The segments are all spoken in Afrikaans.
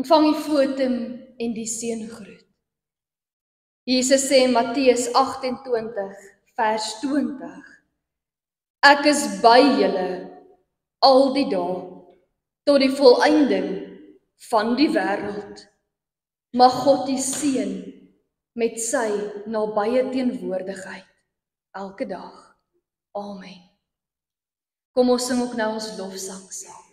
Ontvang die fotum en die seëngroet. Jesus sê in Matteus 28 vers 20: Ek is by julle al die dae tot die volëinding van die wêreld. Mag God die seën met sy nabye teenwoordigheid elke dag. Amen. Kom ons sing ook nou ons lofsang saam.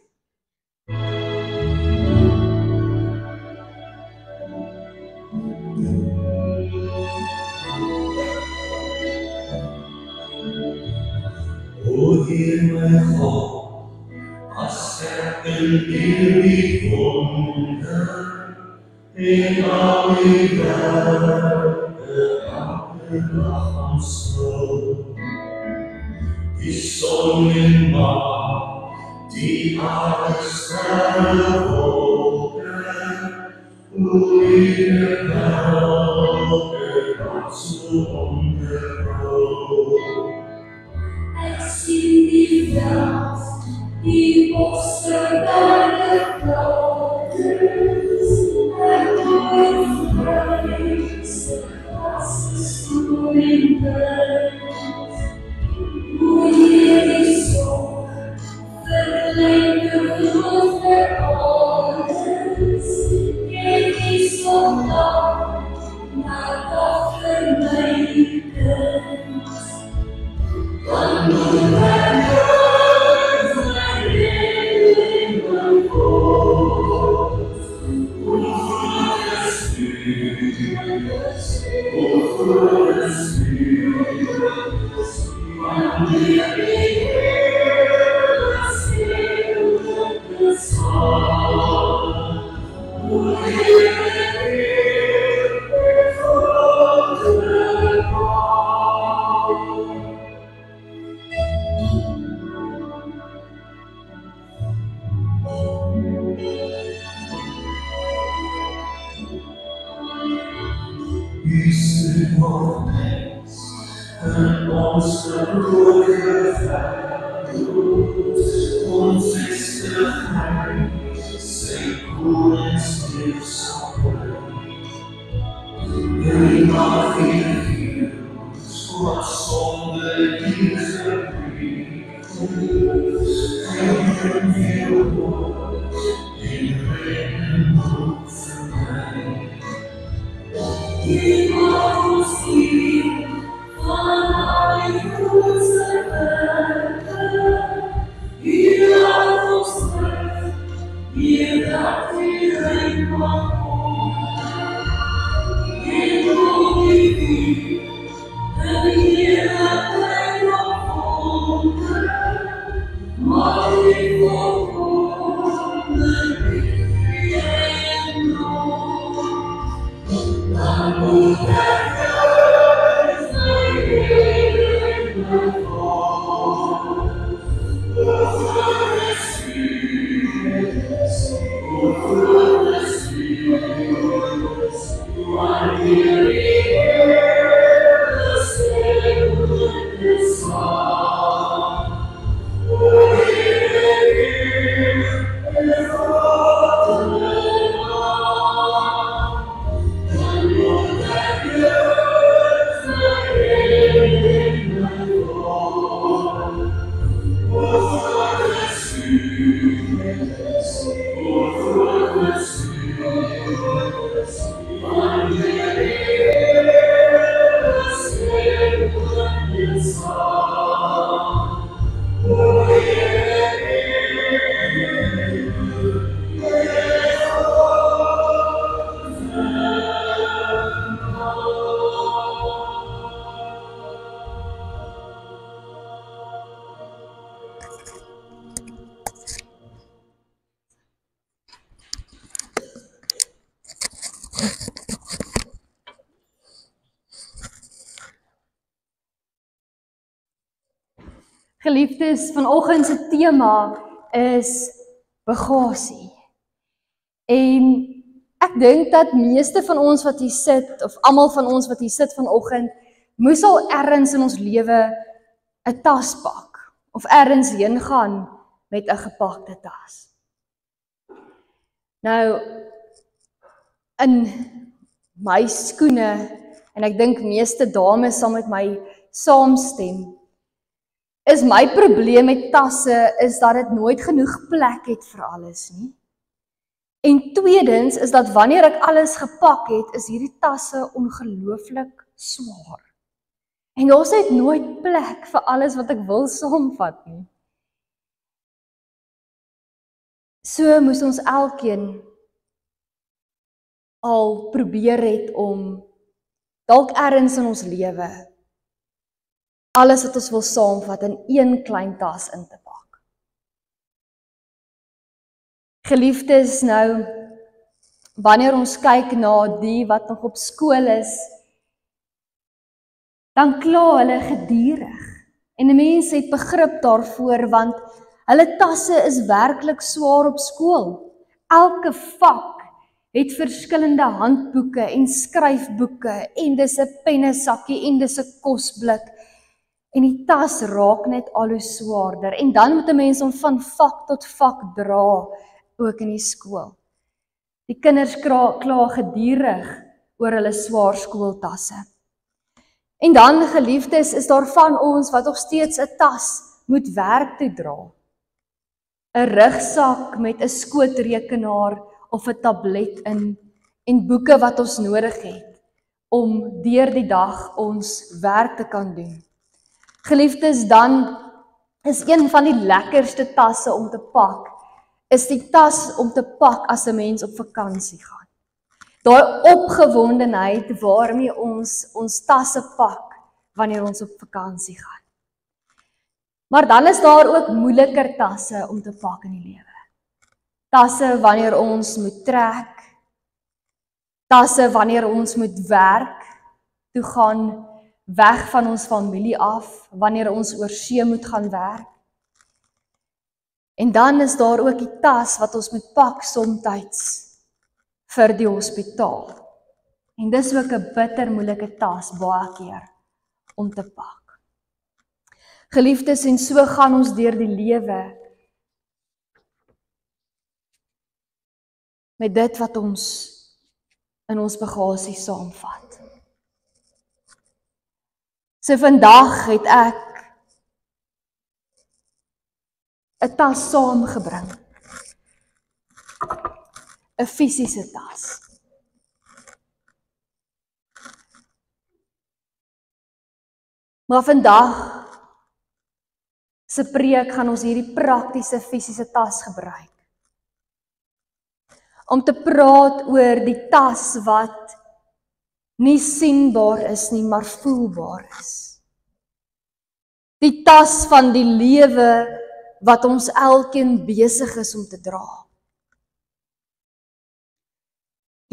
O Heer my God, as ek in die wonder en al die werke elke dag aanskou, die son en maan, die aarde sterre wolke, hoe die elke dag so onderhou. Ek sien die veld, die bosse daar de klouders, ek hoor vrees, as die stoel en buis. Hoe hier die zon, verlengde groot vir alles, en die zon dan, maar dag vir my kind. Dan moet ek uit my lewe my God. O groot is U, o groot is U, wanneer die hele stil bestaan. O Heer, U stuurt nog mens en ons gebroken veld, ons is gevrijd, sy koningslief sal bly. U mag hier wat sonde die gebied, en veel woord in reden moet verblij. U mag ons hier van al die goedse werken. U laat ons terug, hier dat U rein mag komen. En ook die vuur, en heerlijkheid mag volgen. Maar U volkomen liefde en nood. Dan moet ek uit my lewe my God. O groot is U, o groot is U, wanneer die hele stil bestaan. O Heer, U is God en naam. Dan moet ek uit my lewe my God. O groot is U, o groot is U, wanneer die hele stil bestaan. O Heer, Geliefdes, vanoggend se tema is bagasie. En ek dink dat meeste van ons wat hier sit, of almal van ons wat hier sit vanoggend, moes al ergens in ons lewe 'n tas pak of ergens heen gaan met 'n gepakte tas. Nou, in my skoene, en ek dink meeste dames sal met my saamstem, is my probleem met tasse is dat dit nooit genoeg plek het vir alles nie. En tweedens is dat wanneer ek alles gepak het, is hierdie tasse ongelooflik swaar. En ons het nooit plek vir alles wat ek wil saamvat nie. So moes ons elkeen al probeer het om dalk ergens in ons lewe alles wat ons wil saamvat in een klein tas in te pak. Geliefdes, nou, wanneer ons kyk na die wat nog op skool is, dan kla hulle gedurig. En 'n mens het begrip daarvoor, want hulle tasse is werklik swaar op skool. Elke vak het verskillende handboeke en skryfboeke, en dis 'n pennesakkie en dis 'n kosblik. En die tas raak net al hoe swaarder. En dan moet 'n mens hom van vak tot vak dra, ook in die skool. Die kinders kla gedurig oor hulle swaar skooltasse. En dan, geliefdes, is daar van ons wat nog steeds 'n tas moet werk toe dra. 'n Rugsak met 'n skootrekenaar of 'n tablet in, en boeke wat ons nodig het om deur die dag ons werk te kan doen. Geliefdes, dan is een van die lekkerste tasse om te pak, is die tas om te pak as 'n mens op vakansie gaan. Daai opgewondenheid waarmee ons tasse pak wanneer ons op vakansie gaan. Maar dan is daar ook moeiliker tasse om te pak in die lewe. Tasse wanneer ons moet trek, tasse wanneer ons moet werk, toe gaan weg van ons familie af, wanneer ons oor see moet gaan werk. En dan is daar ook die tas wat ons moet pak somtyds vir die hospitaal. En dis ook 'n bitter moeilike tas baie keer om te pak. Geliefdes, en so gaan ons deur die lewe met dit wat ons in ons bagasie saamvat. So vandag het ek 'n tas saamgebring. 'n fisiese tas. Maar vandag se preek gaan ons hierdie praktiese fisiese tas gebruik. Om te praat oor die tas wat nie sienbaar is nie, maar voelbaar is. Die tas van die lewe wat ons elkeen besig is om te dra.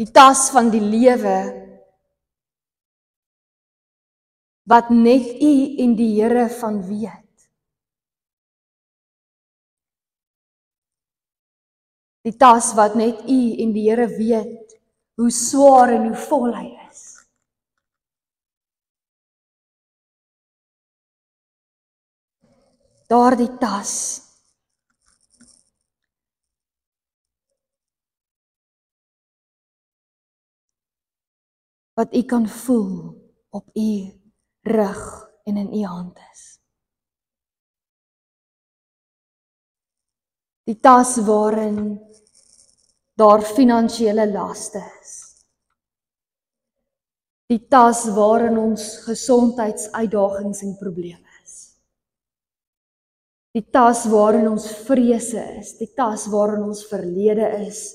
Die tas van die lewe wat net U en die Here van weet. Die tas wat net U en die Here weet hoe swaar en hoe vol hy is. Daardie tas wat U kan voel op U rug en in U hand is. Die tas waarin daar finansiële laste is. Die tas waarin ons gesondheidsuitdagings en probleme is. Die tas waarin ons vrese is, die tas waarin ons verlede is.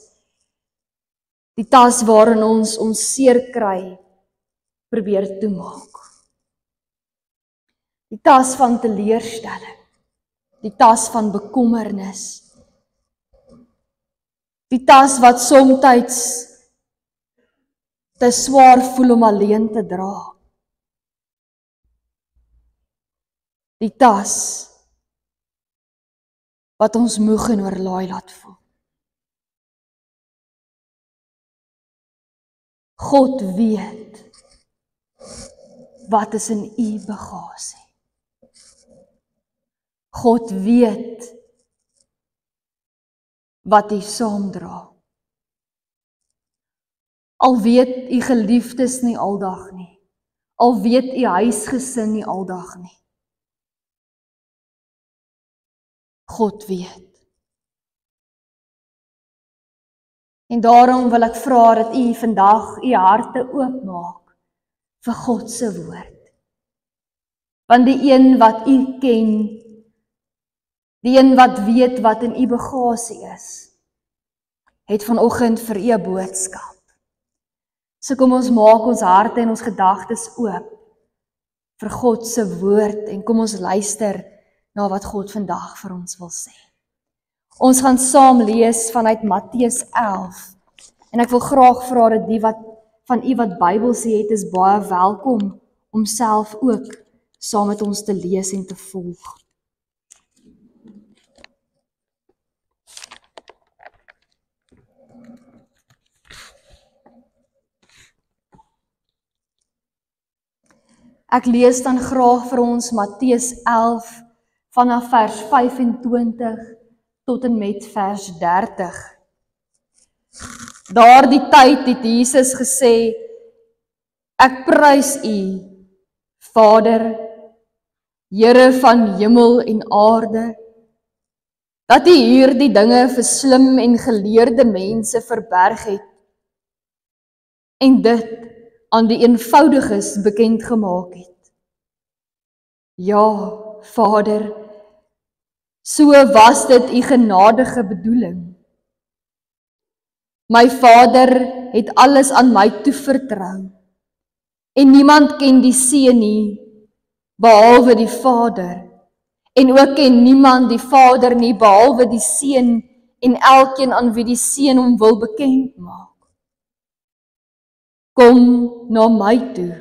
Die tas waarin ons seer kry, probeer toemaak. Die tas van teleurstelling, die tas van bekommernis, die tas wat somtyds te swaar voel om alleen te dra. Die tas wat ons moeg en oorlaai laat voel. God weet wat is in U bagasie. God weet wat U saamdra. Al weet u geliefdes nie aldag nie. Al weet u huisgesin nie aldag nie. God weet. En daarom wil ek vra dat u vandag u harte oopmaak vir God se woord. Want die een wat u ken, die een wat weet wat in u bagasie is, het vanoggend vir u 'n boodskap. So kom ons maak ons harte en ons gedagtes oop vir God se woord en kom ons luister na wat God vandag vir ons wil sê. Ons gaan saam lees vanuit Matteus 11 en ek wil graag vra dat die wat van u wat Bybels het, is baie welkom om self ook saam met ons te lees en te volg. Ek lees dan graag vir ons Matteus 11 vanaf vers 25 tot en met vers 30. Daardie tyd het Jesus gesê, ek prys u, Vader, Here van hemel en aarde, dat u hierdie dinge vir slim en geleerde mense verberg het en dit aan die eenvoudiges bekend gemaak het. Ja, Vader, so was dit u genadige bedoeling. My Vader het alles aan my toevertrou en niemand ken die Seun nie, behalwe die Vader, en ook ken niemand die Vader nie, behalwe die Seun en elkeen aan wie die Seun hom wil bekend maak. Kom na my toe,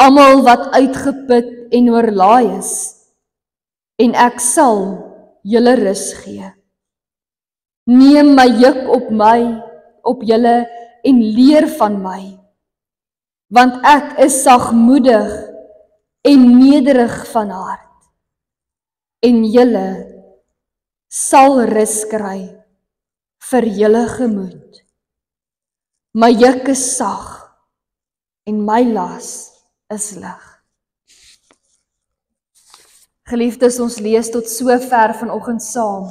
almal wat uitgeput en oorlaai is, en ek sal julle rus gee. Neem my juk op julle en leer van my, want ek is sagmoedig en nederig van hart, en julle sal rus kry vir julle gemoed. My juk is sag en my las is lig. Geliefdes, ons lees tot sover vanoggend saam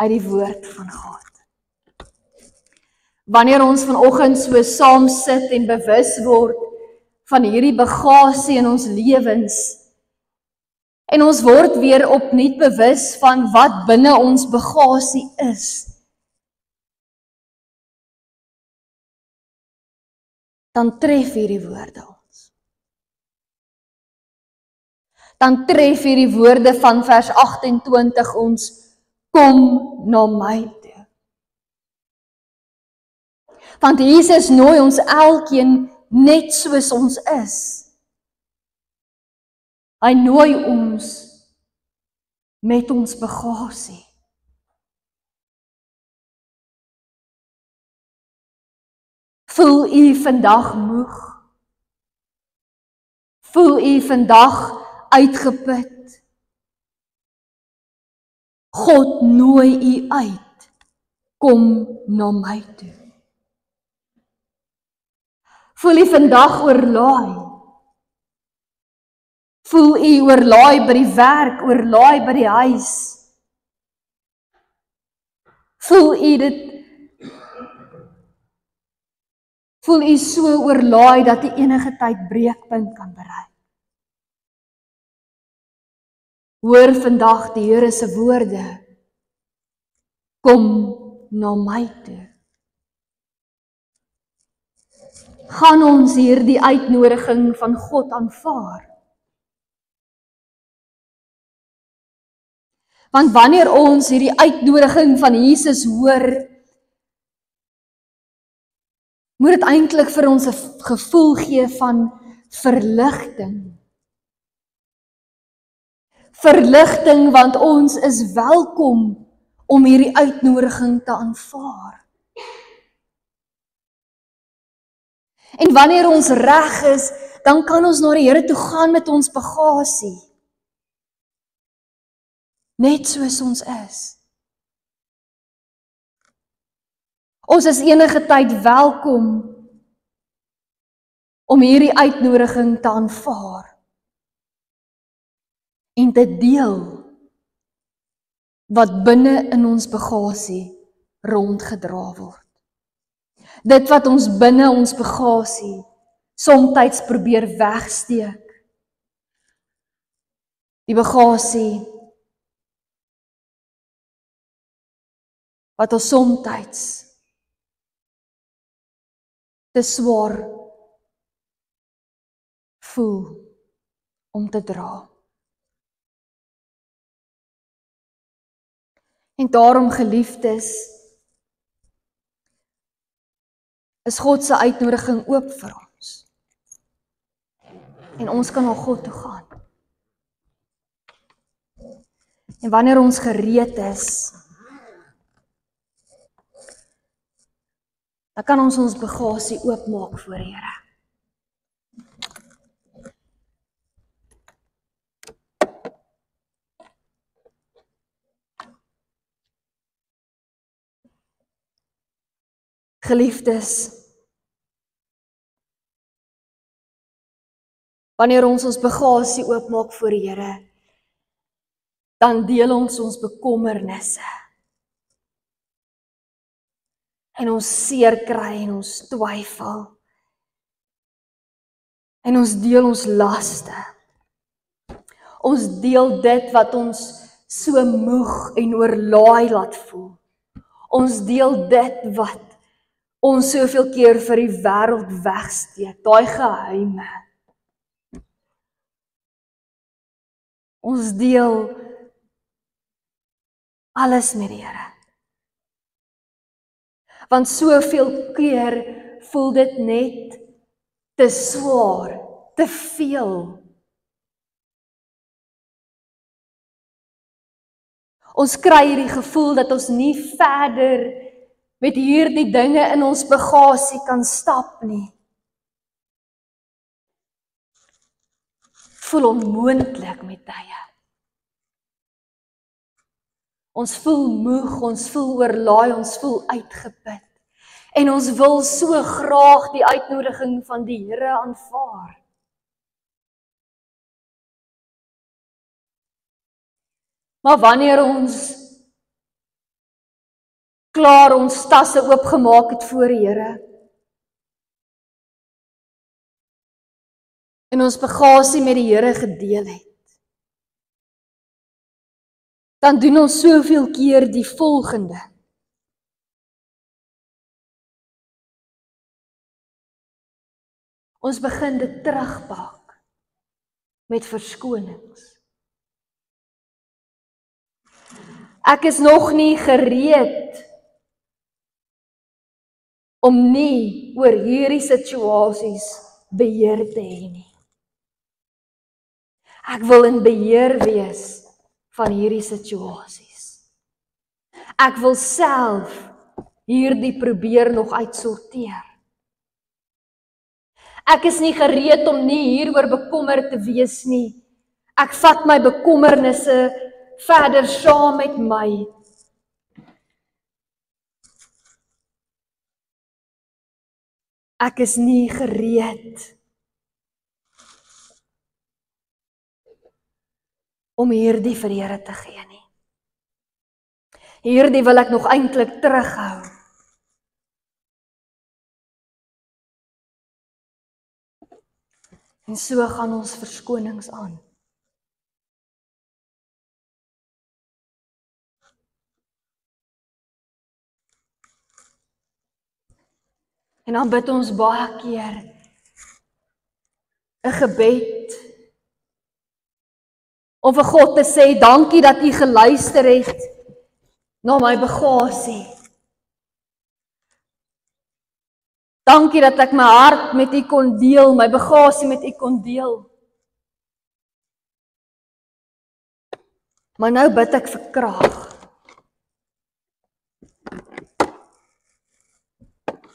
uit die woord van God. Wanneer ons vanoggend so saam sit en bewus word van hierdie bagasie in ons lewens, en ons word weer opnuut bewus van wat binne ons bagasie is, dan tref hierdie woorde ons. Dan tref hierdie woorde van vers 28 ons, kom na my toe. Want Jesus nooi ons elkeen net soos ons is. Hy nooi ons met ons bagasie. Voel u vandag moeg? Voel u vandag uitgeput? God nooi u uit. Kom na my toe. Voel u vandag oorlaai? Voel u oorlaai by die werk, oorlaai by die huis? Voel u dit? Voel u so oorlaai dat u enige tyd breekpunt kan bereik? Hoor vandag die Here se woorde. Kom na my toe. Gaan ons hierdie uitnodiging van God aanvaar? Want wanneer ons hierdie uitnodiging van Jesus hoor, moet dit eintlik vir ons 'n gevoel gee van verligting. Verligting, want ons is welkom om hierdie uitnodiging te aanvaar. En wanneer ons reg is, dan kan ons na die Here toe gaan met ons bagasie. Net soos ons is. Ons is enige tyd welkom om hierdie uitnodiging te aanvaar en te deel wat binne in ons bagasie rondgedra word. Dit wat ons binne ons bagasie somtyds probeer wegsteek. Die bagasie wat ons somtyds te swaar voel om te dra. En daarom, geliefdes, is God se uitnodiging oop vir ons. En ons kan na God toe gaan. En wanneer ons gereed is, dan kan ons ons bagasie oopmaak voor die Here. Geliefdes, wanneer ons bagasie oopmaak voor die Here, dan deel ons bekommernisse. En ons seer kry en ons twyfel. En ons deel ons laste. Ons deel dit wat ons so moeg en oorlaai laat voel. Ons deel dit wat ons soveel keer vir die wêreld wegsteek, daai geheime. Ons deel alles met die Here. Want soveel keer voel dit net te swaar, te veel. Ons kry hierdie gevoel dat ons nie verder met hierdie dinge in ons bagasie kan stap nie. Voel onmoontlik met tye. Ons voel moeg, ons voel oorlaai, ons voel uitgeput. En ons wil so graag die uitnodiging van die Here aanvaar. Maar wanneer ons klaar ons tasse oopgemaak het voor die Here, en ons bagasie met die Here gedeel het, dan doen ons soveel keer die volgende. Ons begin dit terugpak met verskonings. Ek is nog nie gereed om nie oor hierdie situasies beheer te hê nie. Ek wil in beheer wees van hierdie situasies. Ek wil self hierdie probeer nog uitsorteer. Ek is nie gereed om nie hieroor bekommerd te wees nie. Ek vat my bekommernisse verder saam met my. Ek is nie gereed om hierdie vir die Here te gee nie. Hierdie wil ek nog eintlik terughou. En so gaan ons verskonings aan. En dan bid ons baie keer 'n gebed om vir God te sê, dankie dat U geluister het na my bagasie. Dankie dat ek my hart met U kon deel, my bagasie met U kon deel. Maar nou bid ek vir krag.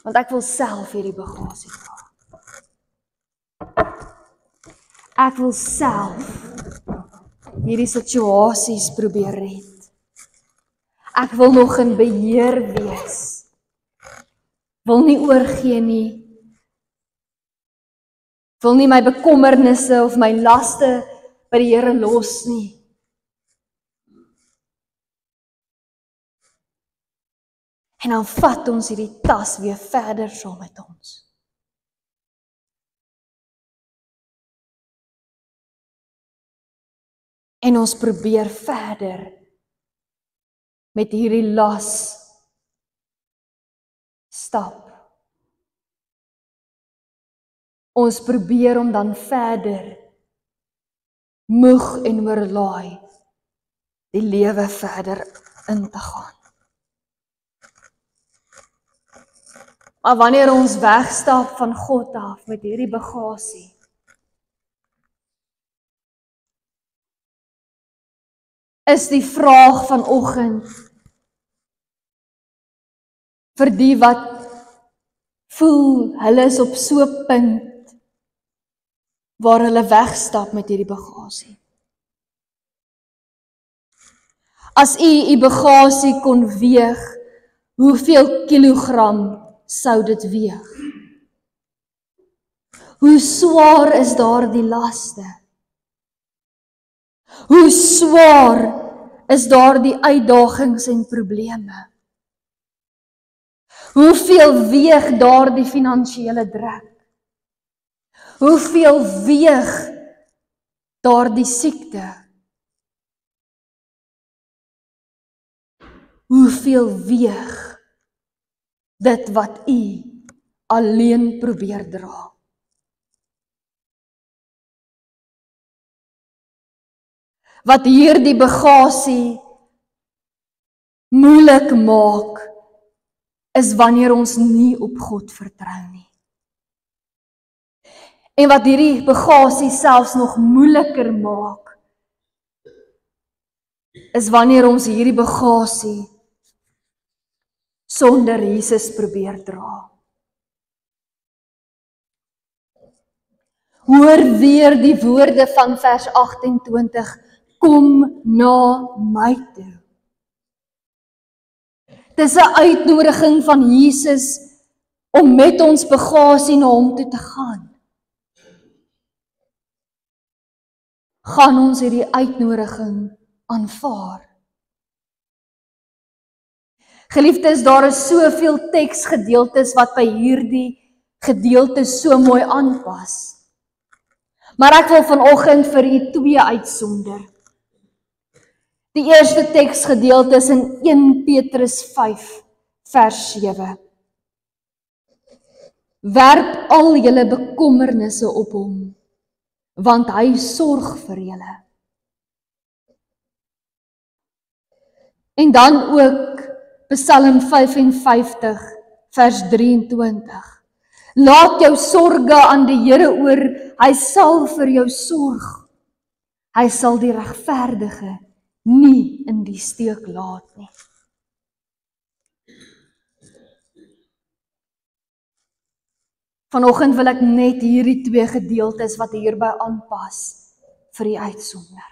Want ek wil self hierdie bagasie dra. Ek wil self hierdie situasies probeer red. Ek wil nog in beheer wees Wil nie oorgee nie. Wil nie my bekommernisse of my laste by die Here los nie. En dan vat ons hierdie tas weer verder saam met ons. En ons probeer verder met hierdie las stap. Ons probeer om dan verder moeg en oorlaai die lewe verder in te gaan. Maar wanneer ons wegstap van God af met hierdie bagasie, is die vraag vanoggend vir die wat voel hulle is op so 'n punt waar hulle wegstap met hierdie bagasie. As u bagasie kon weeg, hoeveel kilogram sou dit weeg? Hoe swaar is daardie laste? Hoe swaar is daardie uitdagings en probleme? Hoeveel weeg daardie finansiële druk? Hoeveel weeg daardie siekte? Hoeveel weeg dit wat u alleen probeer dra? Wat hierdie bagasie moeilik maak, is wanneer ons nie op God vertrou nie. En wat hierdie bagasie selfs nog moeiliker maak, is wanneer ons hierdie bagasie sonder Jesus probeer dra. Hoor weer die woorde van vers 28, kom na my toe. Dis 'n uitnodiging van Jesus om met ons bagasie na hom toe te gaan. Gaan ons hierdie uitnodiging aanvaar? Geliefdes, daar is soveel teksgedeeltes wat by hierdie gedeeltes so mooi aanpas. Maar ek wil vanoggend vir u 2 uitsonder. Die eerste teksgedeelte is in 1 Petrus 5 vers 7. Werp al julle bekommernisse op hom, want hy sorg vir julle. En dan ook Psalm 55 vers 23. Laat jou sorge aan die Here oor, hy sal vir jou sorg. Hy sal die regverdige nie in die steek laat nie. Vanoggend wil ek net hierdie 2 gedeeltes wat hierby aanpas vir die uitsonder.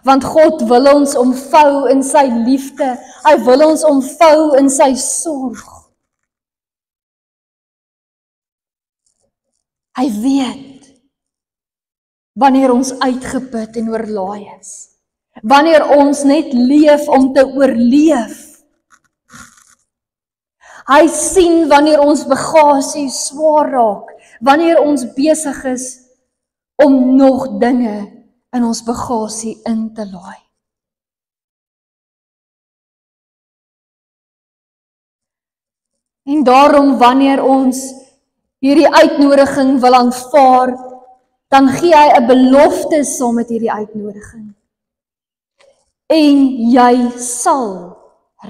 Want God wil ons omvou in sy liefde, hy wil ons omvou in sy sorg. Hy weet wanneer ons uitgeput en oorlaai is. Wanneer ons net leef om te oorleef. Hy sien wanneer ons bagasie swaar raak, wanneer ons besig is om nog dinge in ons bagasie in te laai. En daarom wanneer ons hierdie uitnodiging wil aanvaar, dan gee hy 'n belofte saam met hierdie uitnodiging. En jy sal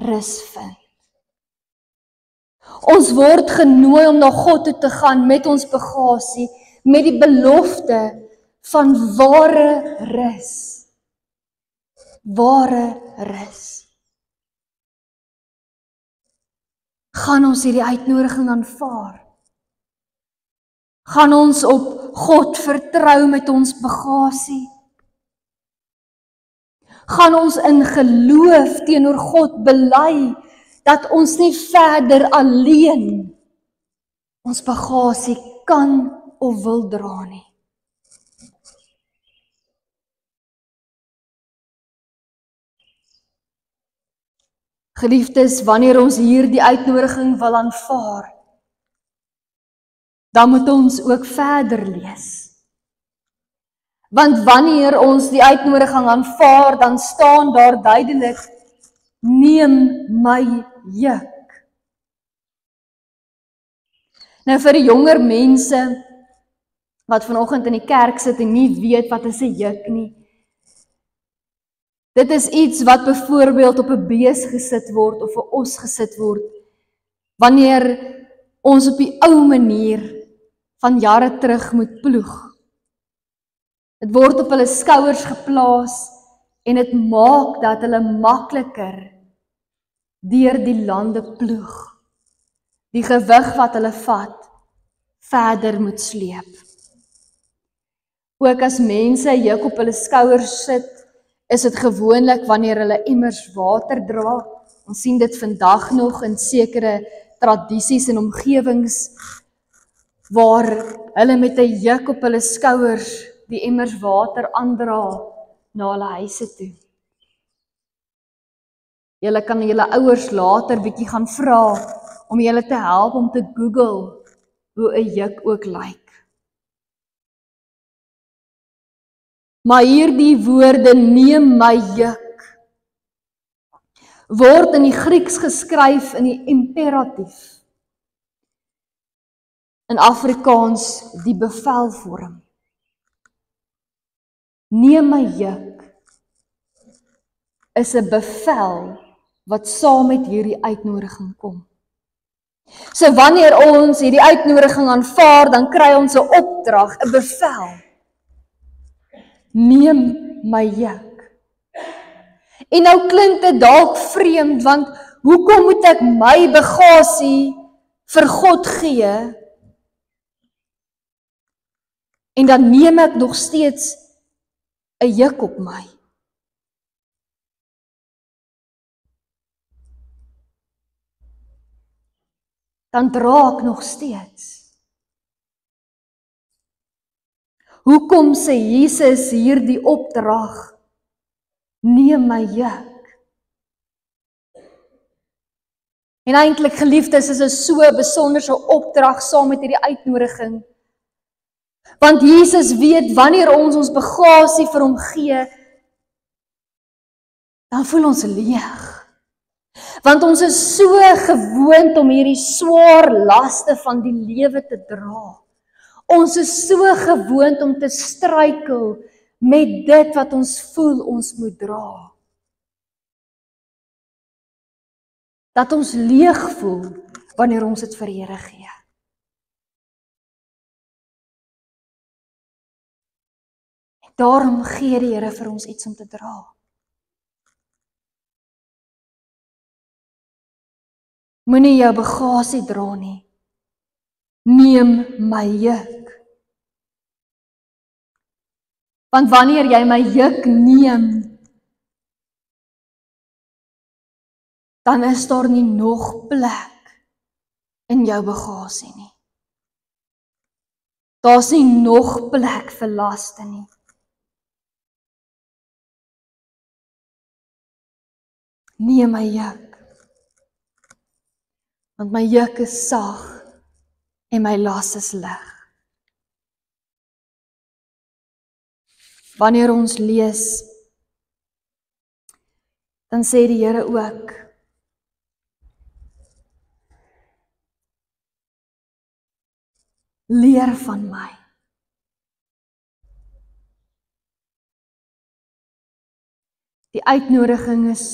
rus vind. Ons word genooi om na God toe te gaan met ons bagasie, met die belofte van ware rus. Ware rus. Gaan ons hierdie uitnodiging aanvaar? Gaan ons op God vertrou met ons bagasie? Gaan ons in geloof teenoor God bely dat ons nie verder alleen ons bagasie kan of wil dra nie. Geliefdes, wanneer ons hier die uitnodiging wil aanvaar, dan moet ons ook verder lees. Want wanneer ons die uitnodiging aanvaar, dan staan daar duidelik, neem my juk. Nou vir die jonger mense, wat vanoggend in die kerk sit en nie weet wat is 'n juk nie, dit is iets wat byvoorbeeld op 'n bees gesit word of 'n os gesit word, wanneer ons op die ou manier van jare terug moet ploeg. Dit word op hulle skouers geplaas en dit maak dat hulle makliker deur die lande ploeg. Die gewig wat hulle vat, verder moet sleep. Ook as mense 'n juk op hulle skouers sit, is dit gewoonlik wanneer hulle immers water dra. Ons sien dit vandag nog in sekere tradisies en omgewings waar hulle met 'n juk op hulle skouers die emmers water aandra na hulle huise toe. Julle kan julle ouers later bietjie gaan vra om julle te help om te Google hoe 'n juk ook lyk. Maar hierdie woorde, neem my juk, word in die Grieks geskryf in die imperatief. In Afrikaans die bevelvorm. Neem my juk is 'n bevel wat saam met hierdie uitnodiging kom. So wanneer ons hierdie uitnodiging aanvaar, dan kry ons 'n opdrag, 'n bevel. Neem my juk. En nou klink dit dalk vreemd, want hoekom moet ek my bagasie vir God gee? En dan neem ek nog steeds 'n juk op my. Dan dra ek nog steeds. Hoekom sê Jesus hierdie opdrag, neem my juk? En eintlik geliefdes, is 'n so besonderse opdrag saam met hierdie uitnodiging. Want Jesus weet, wanneer ons bagasie vir hom gee, dan voel ons leeg. Want ons is so gewoond om hierdie swaar laste van die lewe te dra. Ons is so gewoond om te struikel met dit wat ons voel ons moet dra. Dat ons leeg voel wanneer ons dit vir Here gee. En daarom gee die Here vir ons iets om te dra. Moenie jou bagasie dra nie. Neem my juk. Want wanneer jy my juk neem, dan is daar nie nog plek in jou bagasie nie. Daar's nie nog plek vir laste nie. Neem my juk. Want my juk is sag en my las is lig. Wanneer ons lees, dan sê die Here ook, leer van my. Die uitnodiging is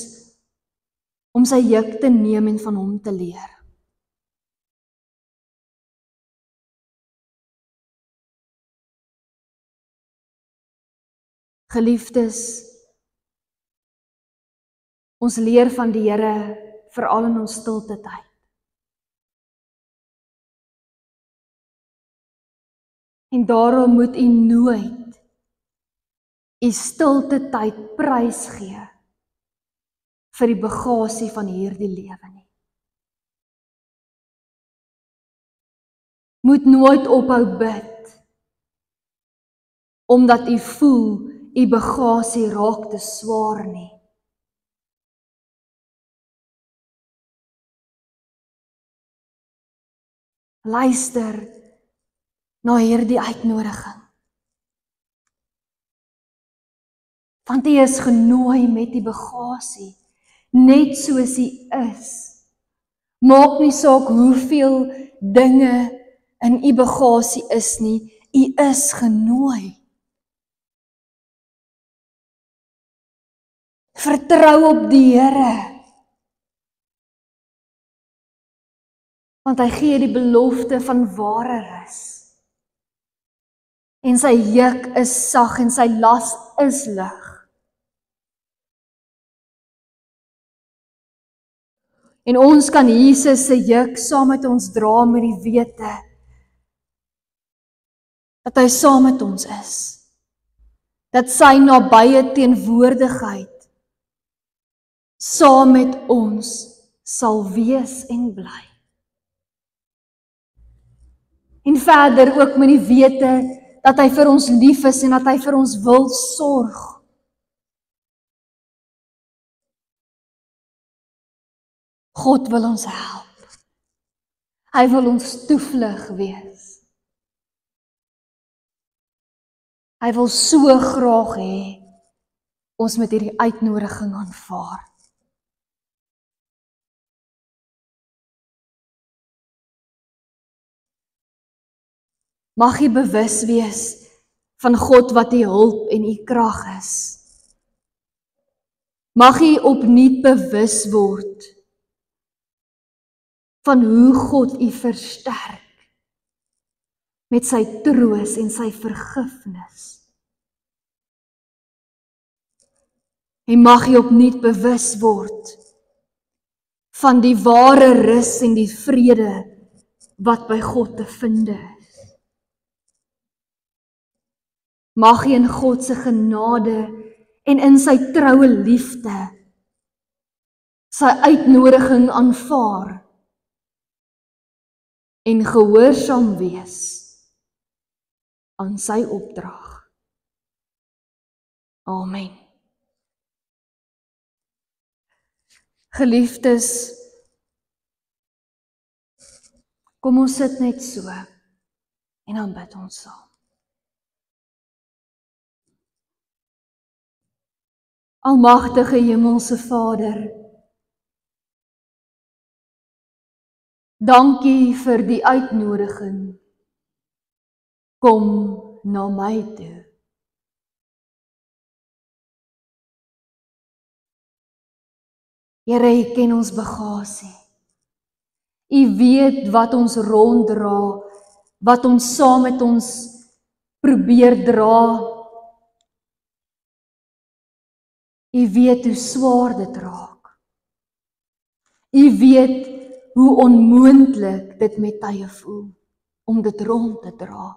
om sy juk te neem en van hom te leer. Geliefdes, ons leer van die Here veral in ons stilte tyd. En daarom moet u nooit u stilte tyd prys gee vir die bagasie van hierdie lewe nie. moet nooit ophou bid, omdat u voel, u bagasie raak te swaar nie. Luister na hierdie uitnodiging. Want u is genooi met die bagasie, net soos u is. Maak nie saak hoeveel dinge in u bagasie is nie, u is genooi. Vertrou op die Here, want hy gee die belofte van ware rus. En sy juk is sag en sy las is lig. En ons kan Jesus se juk saam met ons dra met die wete dat hy saam met ons is. Dat sy nabye teenwoordigheid saam met ons sal wees en bly. En verder ook met die wete dat hy vir ons lief is en dat hy vir ons wil sorg. God wil ons help. Hy wil ons toevlug wees. Hy wil so graag hê ons met hierdie uitnodiging aanvaar. Mag jy bewus wees van God wat u hulp en u krag is. Mag jy opnuut bewus word van hoe God u versterk met sy troos en sy vergifnis. En mag jy opnuut bewus word van die ware rus en die vrede wat by God te vind is. Mag jy in God se genade en in sy troue liefde sy uitnodiging aanvaar en gehoorsaam wees aan sy opdrag. Amen. Geliefdes, kom ons sit net so en dan bid ons saam. Almagtige Hemelse Vader, dankie vir die uitnodiging. Kom na my toe. Here, U ken ons bagasie. U weet wat ons ronddra, wat ons saam met ons probeer dra. U weet hoe swaar dit raak. U weet hoe onmoontlik dit met tye voel om dit rond te dra.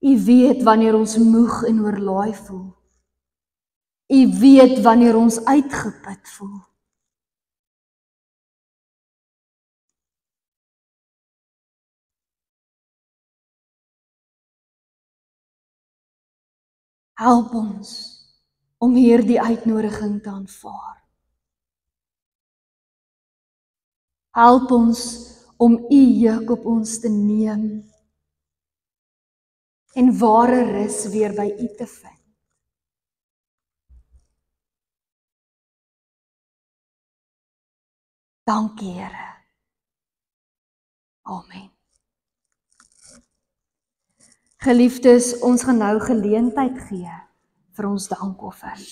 U weet wanneer ons moeg en oorlaai voel. U weet wanneer ons uitgeput voel. Help ons om hierdie uitnodiging te aanvaar. Help ons om U juk op ons te neem en ware rus weer by U te vind. Dankie, Here. Amen. Geliefdes, ons gaan nou geleentheid gee vir ons dankoffers.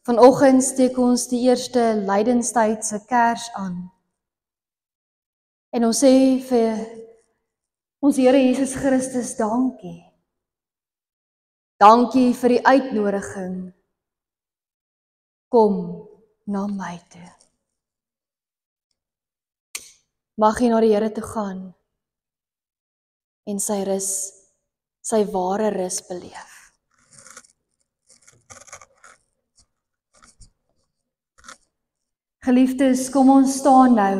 Vanoggend steek ons die eerste lydenstydse kers aan. En ons sê vir ons Here Jesus Christus dankie. Dankie vir die uitnodiging. Kom na my toe. Mag jy na die Here toe gaan en sy rus sy ware rus beleef. Geliefdes, kom ons staan nou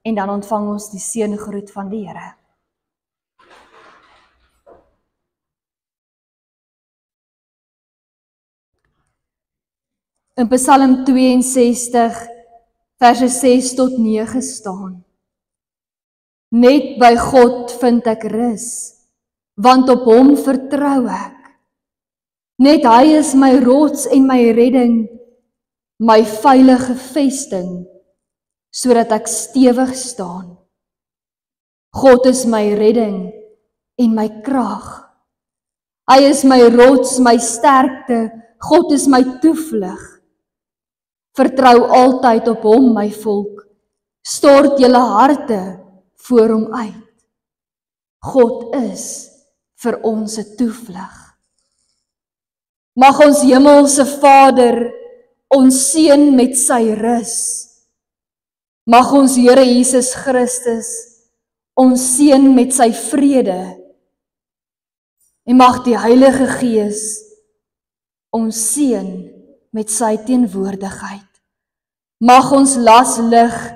en dan ontvang ons die seëngroet van die Here. In Psalm 62, verse 6 tot 9 staan: Net by God vind ek rus, want op hom vertrou ek. Net hy is my rots en my redding, my veilige vesting, sodat ek stewig staan. God is my redding en my krag. Hy is my rots, my sterkte, God is my toevlug. Vertrou altyd op hom, my volk. Stort julle harte voor hom uit. God is vir ons 'n toevlug. Mag ons hemelse Vader ons seën met sy rus. Mag ons Here Jesus Christus ons seën met sy vrede. En mag die Heilige Gees ons seën met sy teenwoordigheid. Mag ons las lig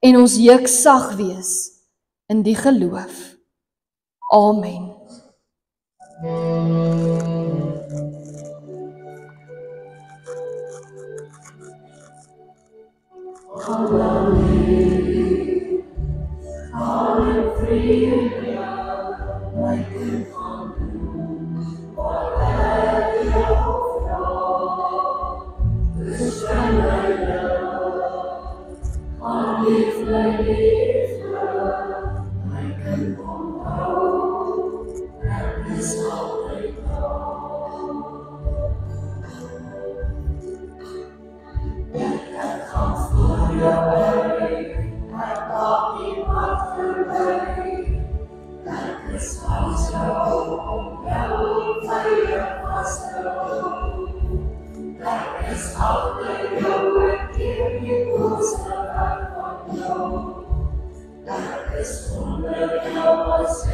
en ons juk sag wees in die geloof. Amen. That is wonder, help us,